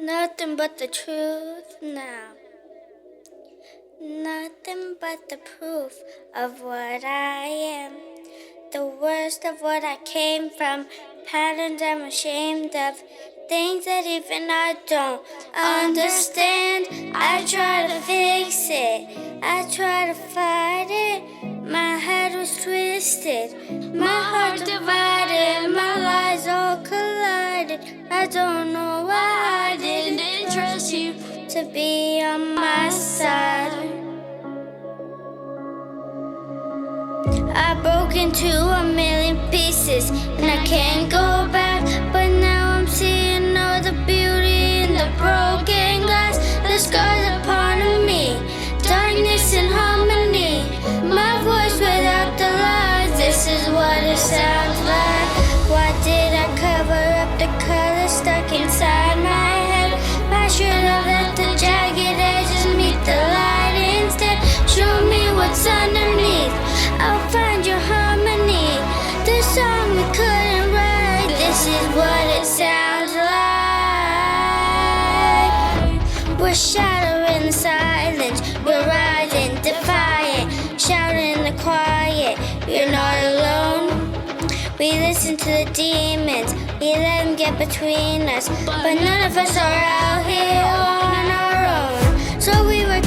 Nothing but the truth now. Nothing but the proof of what I am. The worst of what I came from. Patterns I'm ashamed of. Things that even I don't understand. I try to fix it. I try to fight it. My head was twisted. My heart divided. My lies all collided. I don't know why I didn't trust you to be on my side. I broke into a million pieces and I can't go back. But now I'm seeing all the beauty in the broken glass. The scars upon me, darkness and harmony. My voice without the lies, this is what it sounds like. Why did I cover up the color stuck inside my head? I should have let the jagged edges meet the light instead. Show me what's underneath, I'll find your harmony. The song we couldn't write, this is what it sounds like. We're shattering the silence, we're rising, defiant, shouting in the quiet. You're not alone. We listen to the demons, we let them get between us. But none of us are out here on our own. So we were